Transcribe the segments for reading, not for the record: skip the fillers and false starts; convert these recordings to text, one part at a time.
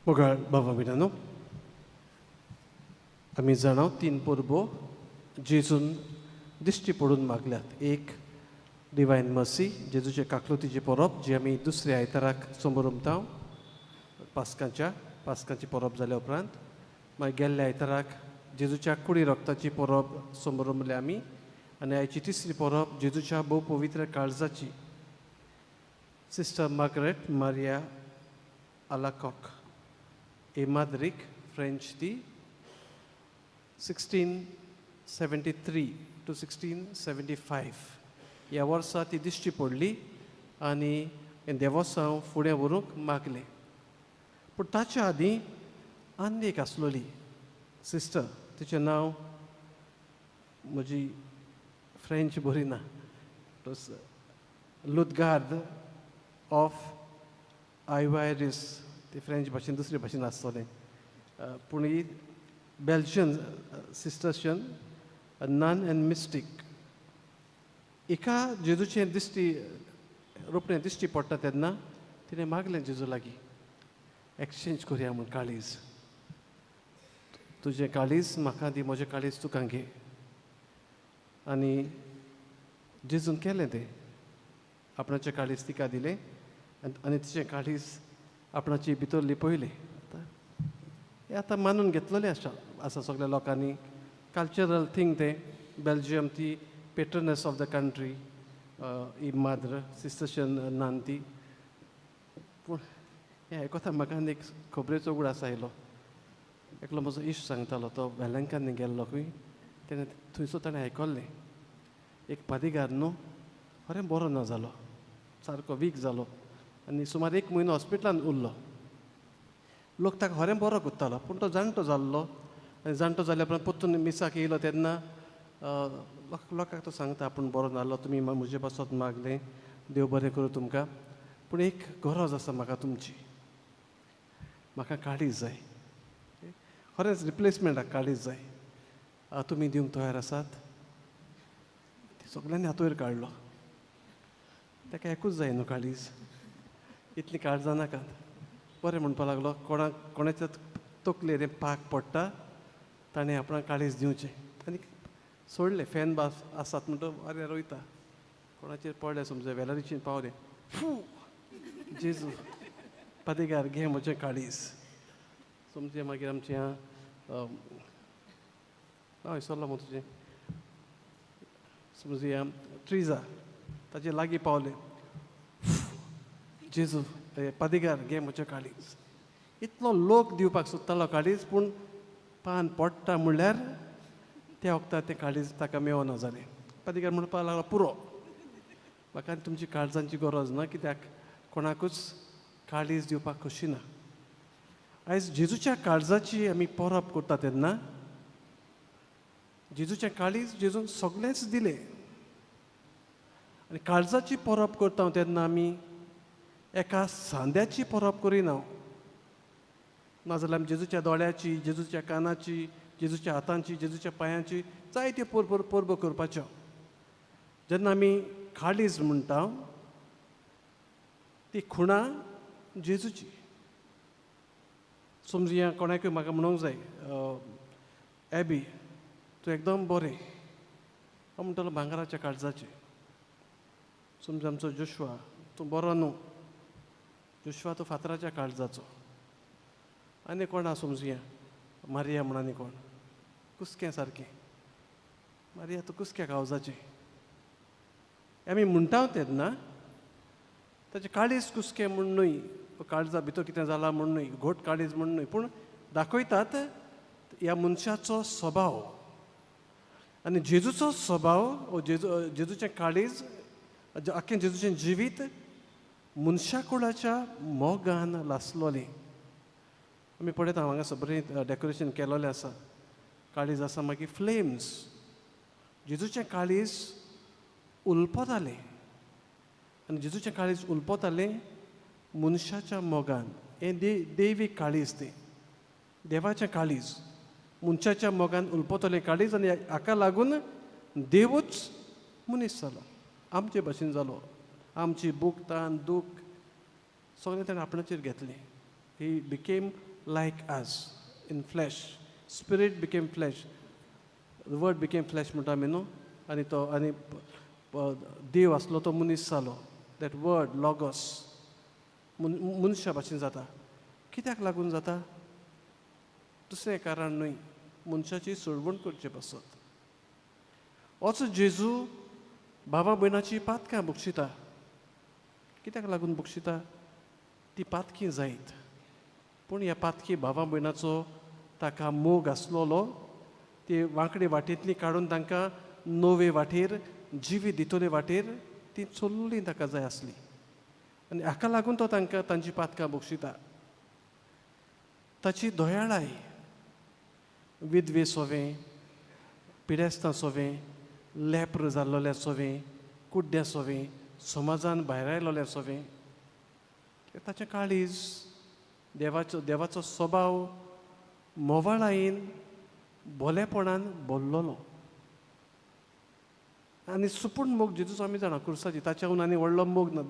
मोगाळ बाबा मित्रांनो, आमी जाणा 3 परबो जेजून दिश्टी पडून मागल्यात. एक डिवायन मर्सी, जेजूचे काकलुतीची परब जी आमी दुसऱ्या आयताराक समारंभता पास्कांची परब जाल्या उपरांत. मागीर गेल्ल्या आयताराक जेजूच्या कुडी रक्ताची परब समारंभले आमी. आनी आयची तिसरी परब जेजूच्या भोव पवित्र काळजाची. सिस्टर मार्गरेट मारिया आलाकॉक ए माद्रिक फ्रेंच ती 1673 to 1675 ह्या वर्सा ती दिश्टी पडली आनी हें देवस्थान फुडें व्हरूंक मागलें. पूण ताच्या आदीं आनी एक आसलोली सिस्टर, तिचें नांव म्हजी फ्रेंच बरी ना, लुदगार्द ऑफ आयवायरीस. ती फ्रेंच भाशेन दुसरे भाशेन आसतलें, पूण ही बेल्जियन सिस्टरच्यान नन एंड मिस्टीक. एका जेजूचें रोपणें दिश्टी पडटा तेन्ना तिणें मागलें जेजू लागीं, एक्सचेंज करुया म्हूण काळीज. तुजें काळीज म्हाका दी, म्हजें काळीज तुका घे. आनी जेजून केलें तें. आपणाचें काळीज तिका दिलें आनी तिचें काळीज आपणाची भितर लिपयलें. हें आतां मानून घेतलेलें आसा सगळ्या लोकांनी. कल्चरल थिंग तें. बेल्जियम ती पेट्रनस ऑफ द कंट्री, ही माद्र सिस्टरशन नान ती. पूण हें आयकोता म्हाका आनी एक खबरेचो उगडास आयलो. एकलो म्हजो इश्ट सांगतालो, तो वेलंकान्नी गेल्लो खंय. तेणें थंयसर ताणें आयकल्लें एक पादेगार न्हू खरें बरो ना जालो, सारको वीक जालो आनी सुमार 1 म्हयनो हॉस्पिटलांत उरलो. लोक ताका खरें बरो कोत्तालो, पूण तो जाणटो जाल्लो. आनी जाणटो जाल्या उपरांत परतून मिसाक येयलो तेन्ना लोकांक तो सांगता, आपूण बरो नाहलो, तुमी म्हजे पासत मागलें, देव बरें करूं तुमकां. पूण एक गरज आसा म्हाका तुमची, म्हाका काळीज जाय. खरेंच रिप्लेसमेंटाक काळीज जाय. तुमी दिवंक तयार आसात? सगळ्यांनी हातूर काडलो. ताका एकूच जाय न्हू काळीज, इतलीं काळजां नाकात. बरें म्हणपा लागलो, कोणाच्या तकलेर पाक पडटा ताणें आपणाक काळीज दिवचें. आनी सोडलें. फॅन बास आसात म्हणटा आरे रोयता. कोणाचेर पडलें समजा वेलारीचेर पावलें, जेजू पादेगार घे म्हजें काळीज. समजें मागीर आमचें हांव विसरलो मगो तुजें, समजा ट्रिजा ताचे लागीं पावलें, जेजू पादेगार घे म्हजें काळीज. इतलो लोक दिवपाक सोदतालो काळीज, पूण पान पडटा म्हणल्यार त्या वखदार तें काळीज ताका मेळना जालें. पादेगार म्हणपाक लागलो, पुरो म्हाका तुमची काळजांची गरज ना, कित्याक कोणाकूच काळीज दिवपाक खोशी ना. आयज जेजूच्या काळजाची आमी परब करता तेन्ना जेजूचें काळीज जेजून सगळेंच दिलें. आनी काळजाची परब करता तेन्ना आमी एका सांद्याची परब करिना, नाजाल्यार आमी जेजूच्या दोळ्याची, जेजूच्या कानाची, जेजूच्या हातांची, जेजूच्या पांयांची जायत्यो परबो करपाच्यो. जेन्ना आमी काळीज म्हणटा ती खुणां जेजूची. समजा कोणाकूय म्हाका म्हणूंक जाय, एबी तूं एकदम बरें, हांव म्हणटलो भांगराच्या काळजाचें. समजा आमचो जोशुआ, तूं बरो न्हू, जोशुआ तूं फातराच्या काळजाचो. आनी कोण समजुया, मारिया म्हण आनी कोण, कुस्कें सारकें, मारिया तूं कुस्क्या काळजाचें. आमी म्हणटा तेन्ना ताचें काळीज कुस्कें म्हूण न्हय, काळजा भितर कितें जालां म्हूण न्हय, घोट काळीज म्हूण न्हय, पूण दाखयतात ह्या मनशाचो स्वभाव. आनी जेजूचो स्वभाव, जेजूचें काळीज, आख्खें जेजूचें जिवीत मनशा कुळाच्या मोगान लासलोलें. आमी पळयता हांगा बरें डेकोरेशन केलोलें आसा. काळीज आसा, मागीर फ्लेम्स. जेजूचें काळीज उलपतालें आनी जेजूचें काळीज उलपतालें मनशाच्या मोगान. हें देवीक काळीज, तें देवाचें काळीज मनशाच्या मोगान उलपतलें काळीज. आनी हाका लागून देवूच मनीस जालो, आमचे भाशेन जालो. आमची भूक तान दूख सगळें ताणें आपणाचेर घेतलें. He became like us in flesh. Spirit became flesh. The word became flesh म्हणटा आमी न्हू आनी तो आनी देव आसलो तो मनीस जालो. That word logos मनशा भाशेन जाता. कित्याक लागून जाता? दुसरें कारण न्हय, मनशाची सोडवण करचे पासत. होच जेजू भावा भयणाची पातकां बक्षिता. कित्याक लागून बक्षिता? ती पातकी जायत. पूण ह्या पातकी भावा भयणाचो ताका मोग आसलोलो. ती वांकडे वाटेंतली काडून तांकां नवे वाटेर जिवी दितले वाटेर ती चल्ली ताका जाय आसली. आनी हाका लागून तो तांकां तांची पातकां बक्षिता. ताची दयाळाय विधवे सोवें, पिडेस्तां सोवें, लेप्र जाल्लोल्या सोवें, कुड्ड्या सोवें, समाजान भायर आयलोल्या सोवें, ताचें काळीज, देवाचो स्वभाव मोवाळायेन बोलेपणान भरलोलो. आनी सुपूर्ण मोग जेजूचो आमी जाणा क्रुसाची, ताच्याहून आनी व्हडलो मोग ना.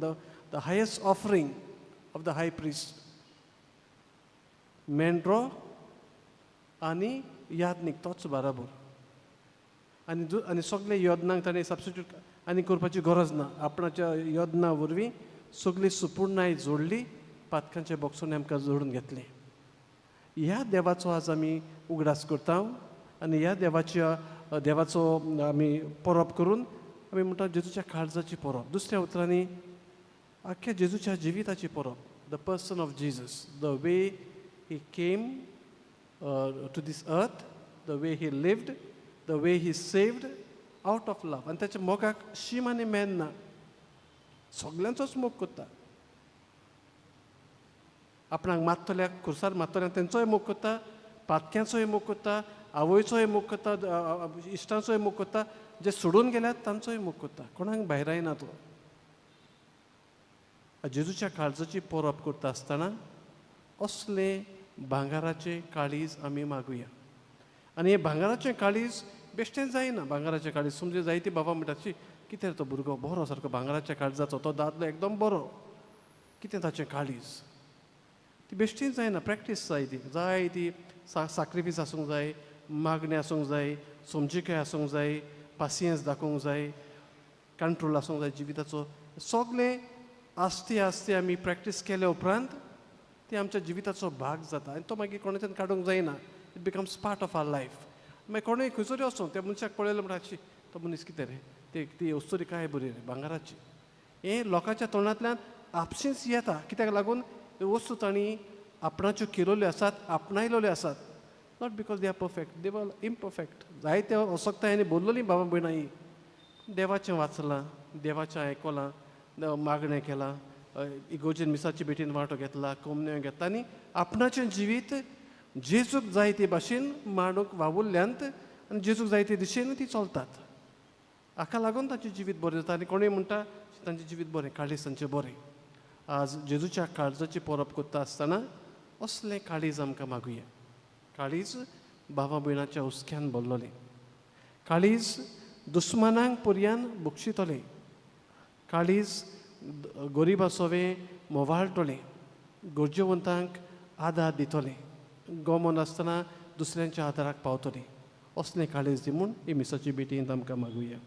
The highest offering of the high priest. मेंड्रो आनी यादनीक तोच बराबर. आनी सगळे योदनांक ताणें सबस्टिट्यूट आनी करपाची गरज ना. आपणाच्या योदना वरवीं सगळी सुपूर्णाय जोडली, पातकांचे बॉक्सून आमकां जोडून घेतले. ह्या देवाचो आज आमी उगडास करता आनी ह्या देवाचो आमी परब करून आमी म्हणटा जेजूच्या काळजाची परब. दुसऱ्या उतरांनी आख्या जेजूच्या जिविताची परब. The person of Jesus, the way he came to this earth, the way he lived, the way he saved out of love. आनी त्याच्या मोगाक शीम आनी मेन ना, सगळ्यांचोच मोग करता. आपणाक मात्तोल्याक खुर्सार मात्तोल्याक तेंचोय मोग करता, पातक्यांचोय मोग करता, आवयचोय मोग करता, इश्टांचोय मोग करता, जे सोडून गेल्यात तांचोय मोग करता. कोणाक भायर येना तो. जेजूच्या काळजाची परब करता आसतना असले भांगाराचे काळीज आमी मागुया. आनी हे भांगाराचें काळीज बेश्टें जायना. भांगाराचें काळीज समजे जायती बाबा म्हणटात कितें तो भुरगो बरो सारको भांगाराच्या काळजाचो, तो दादलो एकदम बरो, कितें ताचें काळीज. ती बेश्टी जायना, प्रॅक्टीस जाय ती. जाय ती साक्रिफीस आसूंक जाय, मागणी आसूंक जाय, समजिकाय आसूंक जाय, पासियन्स दाखोवंक जाय, कंट्रोल आसूंक जाय जिविताचो. सगळें आस्ते आस्ते आमी प्रॅक्टीस केल्या उपरांत ती आमच्या जिविताचो भाग जाता. आनी तो मागीर कोणाच्यान काडूंक जायना. It becomes part of our life. मागीर कोणूय खंयसरी वचूं त्या मनशाक पळयलो म्हणटा तो मनीस कितें रे, ती वस्तुरी काय बरी रे भांगाराची. हें लोकांच्या तोंडांतल्यान आपशींच येता. कित्याक लागून वस्तू तांणी आपणाच्यो केलोल्यो आसात, आपणायलोल्यो आसात. Not because they are perfect, they were imperfect. जायते असोक्तायांनी बोललोलीं बाबा भयणाई. देवाचें वाचलां, देवाचें आयकलां, मागणें केलां, इगोजेन मिसाची भेटीन वांटो घेतला, कोमन्यो घेतला आनी आपणाचें जिवीत जेजूक जाय ते भाशेन मांडूंक वावुरल्यांत आनी जेजूक जाय ते दिशेन ती चलतात. हाका लागून तांचें जिवीत बरें जाता. आनी कोणूय म्हणटा तांचें जिवीत बरें, काळीज तांचें बरें. आज जेजूच्या काळजाची परब करता आसतना असलें काळीज आमकां मागुया. काळीज भावा भयणाच्या हुस्क्यान भरलोलें. काळीज दुस्मानांक पर्यान बक्षितलें. काळीज गरिबा सोवें मोवाळटलें. गरजेवंतांक आदार दितलें. गमन आसतना दुसऱ्यांच्या आदाराक पावतलें. असलें काळीज दी म्हूण ही मिसाची भेटींत आमकां मागुया.